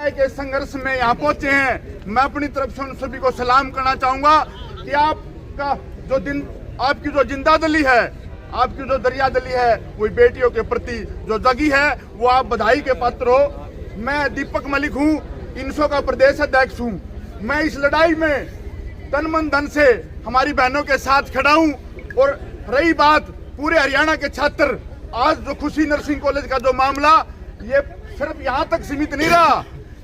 न्याय के संघर्ष में यहाँ पहुंचे हैं। मैं अपनी तरफ से उन सभी को सलाम करना चाहूंगा कि आपका जो दिन, आपकी जो जिंदादिली है, आपकी जो दरियादिली है, वो बेटियों के प्रति जो जगी है, वो आप बधाई के पात्र हो। मैं दीपक मलिक हूँ, इनसो का प्रदेश अध्यक्ष हूँ। मैं इस लड़ाई में तन मन धन से हमारी बहनों के साथ खड़ा हूँ। और रही बात पूरे हरियाणा के छात्र, आज जो खुशी नर्सिंग कॉलेज का जो मामला, ये सिर्फ यहाँ तक सीमित नहीं रहा,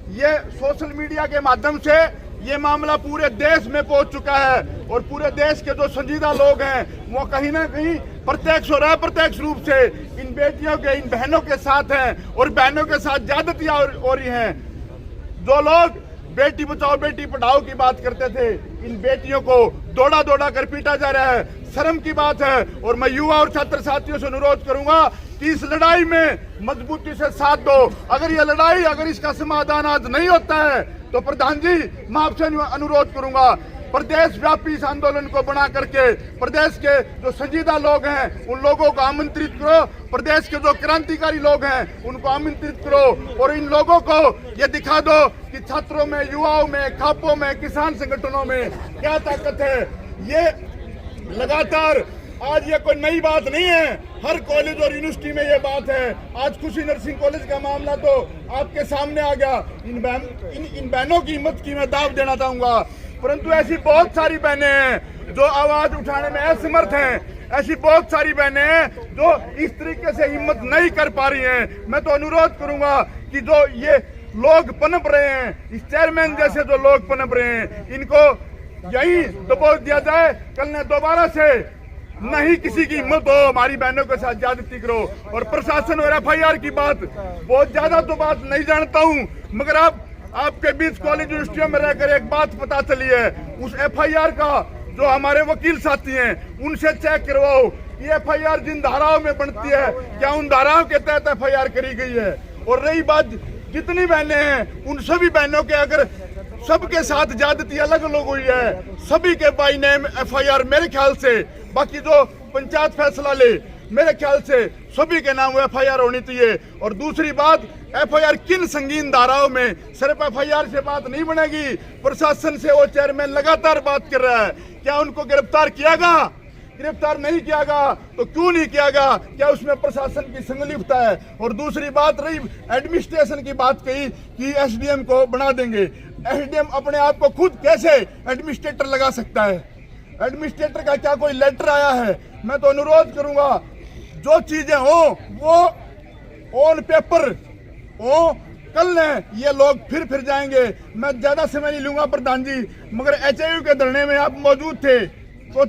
ये सोशल मीडिया के माध्यम से ये मामला पूरे देश में पहुंच चुका है। और पूरे देश के जो संजीदा लोग हैं वो कहीं ना कहीं प्रत्यक्ष और अप्रत्यक्ष रूप से इन बेटियों के, इन बहनों के साथ हैं और बहनों के साथ ज्यादतियां हो रही हैं। जो लोग बेटी बचाओ बेटी पढ़ाओ की बात करते थे, इन बेटियों को दौड़ा दौड़ा कर पीटा जा रहा है। शर्म की बात है। और मैं युवा और छात्र साथियों से अनुरोध करूंगा कि इस लड़ाई में मजबूती से साथ दो। अगर ये लड़ाई, अगर इसका समाधान आज नहीं होता है तो प्रधान जी, मैं आपसे अनुरोध करूंगा, प्रदेश व्यापी इस आंदोलन को बना करके प्रदेश के जो संजीदा लोग हैं उन लोगों को आमंत्रित करो, प्रदेश के जो क्रांतिकारी लोग हैं उनको आमंत्रित करो और इन लोगों को ये दिखा दो कि छात्रों में, युवाओं में, खापों में, किसान संगठनों में क्या ताकत है। ये लगातार आज ये कोई नई बात नहीं है, हर कॉलेज और यूनिवर्सिटी में ये बात है। आज खुशी नर्सिंग कॉलेज का मामला तो आपके सामने आ गया। इन बहनों की हिम्मत की मैं दाव देना चाहूंगा, परंतु ऐसी बहुत सारी बहनें हैं जो आवाज उठाने में असमर्थ हैं। ऐसी बहुत सारी बहनें हैं जो इस तरीके से हिम्मत नहीं कर पा रही हैं। मैं तो अनुरोध करूंगा कि जो ये लोग पनप रहे हैं, इस चेयरमैन जैसे जो लोग पनप रहे हैं, इनको यही दबाव दिया जाए, कल ने दोबारा से नहीं किसी की हिम्मत हो हमारी बहनों के साथ ज्यादती करो। और प्रशासन और FIR की बात, बहुत ज्यादा तो बात नहीं जानता हूँ, मगर आपके बीच कॉलेज यूनिवर्सिटियों में रहकर एक बात पता चली है, उस FIR का जो हमारे वकील साथी हैं उनसे चेक करवाओ कि FIR जिन धाराओं में बनती है क्या उन धाराओं के तहत FIR करी गई है। और रही बात जितनी बहनें हैं उन सभी बहनों के अगर सबके साथ ज्यादती अलग अलग हुई है, सभी के बाई नेम FIR मेरे ख्याल से, बाकी जो पंचायत फैसला ले मेरे ख्याल से सभी के नाम FIR होनी चाहिए। और दूसरी बात, FIR किन संगीन धाराओं में, सिर्फ FIR से बात नहीं बनेगी। प्रशासन से वो चेयरमैन लगातार बात कर रहा है, क्या उनको गिरफ्तार कियागा? गिरफ्तार नहीं कियागा तो क्यों नहीं कियागा? क्या उसमें प्रशासन की संलिप्तता है? और दूसरी बात रही एडमिनिस्ट्रेशन की बात कही कि SDM को बना देंगे। SDM अपने आप को खुद कैसे एडमिनिस्ट्रेटर लगा सकता है? एडमिनिस्ट्रेटर का क्या कोई लेटर आया है? मैं तो अनुरोध करूंगा जो चीजें हो वो ऑन पेपर हो, कल ये लोग फिर जाएंगे। मैं ज्यादा समय नहीं लूंगा प्रधान जी, मगर HIU के धरने में आप मौजूद थे तो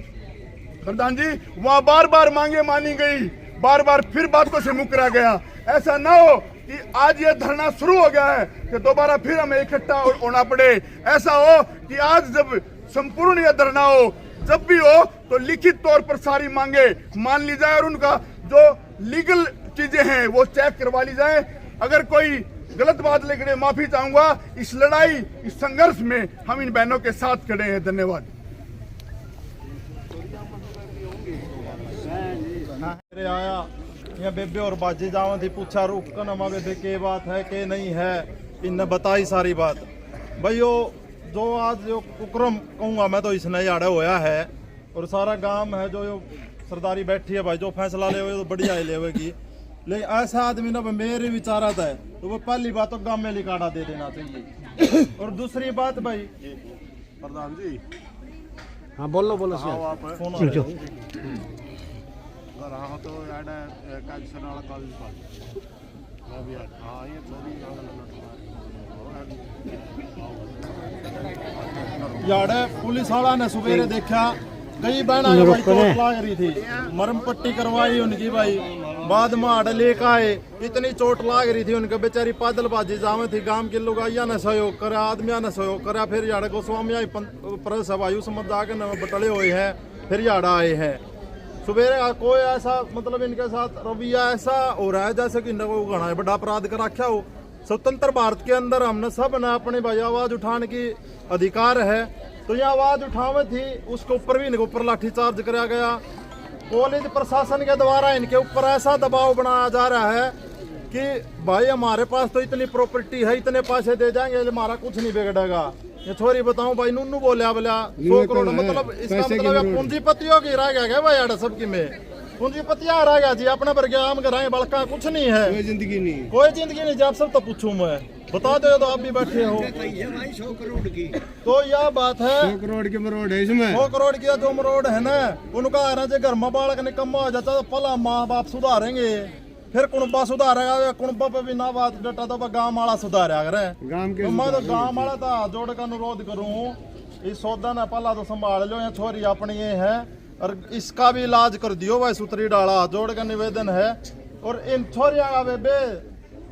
प्रधान जी वहां बार बार मांगे मानी गई, बार बार फिर बातों से मुकरा गया। ऐसा ना हो कि आज ये धरना शुरू हो गया है कि दोबारा फिर हमें इकट्ठा होना पड़े। ऐसा हो कि आज जब संपूर्ण ये धरना हो, जब भी हो तो लिखित तौर पर सारी मांगे मान ली जाए और उनका जो लीगल चीजें हैं वो चेक करवा ली जाए। अगर कोई गलत बात लिखे माफी चाहूंगा। इस लड़ाई, इस संघर्ष में हम इन बहनों के साथ खड़े हैं। धन्यवाद। आया यहाँ बेबे और बाजी जावा थी, पूछा रुक कर नमा बेबे के बात है के नहीं है, इनने बताई सारी बात। भाई जो आज जो कुकरम कहूँगा मैं तो इसने आड़े होया है और सारा गांव है जो सरदारी बैठी है भाई, जो फैसला ले तो बढ़िया ही लेगी। लेकिन ऐसा आदमी ना मेरे विचारत है तो वो पहली बात तो गांव में लिकाड़ा दे देना चाहिए। और दूसरी बात भाई प्रधान जी, हाँ बोलो फोन तो यार पुलिस वाला ने सवेरे देखा कई बहना भाई चोट लाग रही थी, मरम पट्टी करवाई उनकी भाई, बाद में आड़ लेकर आए, इतनी चोट लाग रही थी उनके, बेचारी पैदलबाजी जावे थी। गांव के लोग आइया ने सहयोग करे, आदमिया ने सहयोग करे, फिर यार गोस्वामी प्रेस वायु समझ जाके न बटले हुए हैं, फिर यार आए हैं सवेरे। कोई ऐसा मतलब इनके साथ रवैया ऐसा हो रहा है जैसे कि इनको घना बड़ा अपराध कर रखा हो। स्वतंत्र भारत के अंदर हमने सब ने अपने भाई आवाज उठाने की अधिकार है, तो यह आवाज उठावे थी, उसके ऊपर भी इनके ऊपर लाठीचार्ज कराया गया। कॉलेज प्रशासन के द्वारा इनके ऊपर ऐसा दबाव बनाया जा रहा है कि भाई हमारे पास तो इतनी प्रॉपर्टी है, इतने पैसे दे जाएंगे, हमारा कुछ नहीं बिगड़ेगा। ये छोरी बताऊं भाई, नूनू बोलिया 100 करोड़, मतलब इसका मतलब पूंजीपतियों की रह गया भाई यार, सबकी में पूंजीपतियां रह गया जी, अपने पर आम कराए बड़का कुछ नहीं है, कोई जिंदगी नहीं। जब सब तो पूछूं मैं, बता दो तो आप भी बैठे हो 100 करोड़ की, तो यह बात है 100 करोड़ की मरोड़ है इसमें। 100 करोड़ की जो मरोड़ है ना, उनका आ रहा घर में बालक निकम्मा हो जाता तो पला माँ बाप सुधारेंगे, फिर कुणबा सुधारेगा, कुणबा पे भी ना बात डटा तो गांव वाला सुधारा करे। तो मैं तो गांव वाला था जोड़ का अनुरोध करूं, इस सौदा ने पला तो संभाल लो, ये छोरी अपनी ये है और इसका भी इलाज कर दियो भाई, सुतरी डाला जोड़ का निवेदन है। और इन छोरिया का बेबे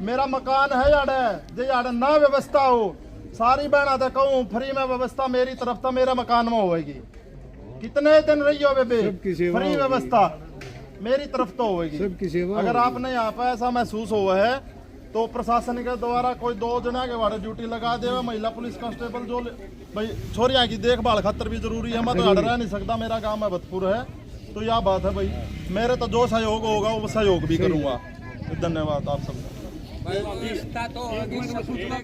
मेरा मकान है यार ना व्यवस्था हो, सारी बहना तो कहूँ फ्री में व्यवस्था मेरी तरफ तो मेरा मकान में होगी। कितने दिन रही हो बेबे, फ्री व्यवस्था मेरी तरफ तो होगी। अगर आपने यहाँ पे ऐसा महसूस हुआ है तो प्रशासन के द्वारा कोई 2 जना के बारे ड्यूटी लगा दे, महिला पुलिस कांस्टेबल जो भाई छोरिया की देखभाल खातर भी जरूरी है। मैं तो रह नहीं सकता, मेरा गांव में भतपुर है, तो यह बात है भाई, मेरे तो जो सहयोग होगा वो सहयोग भी करूंगा। धन्यवाद आप सबका।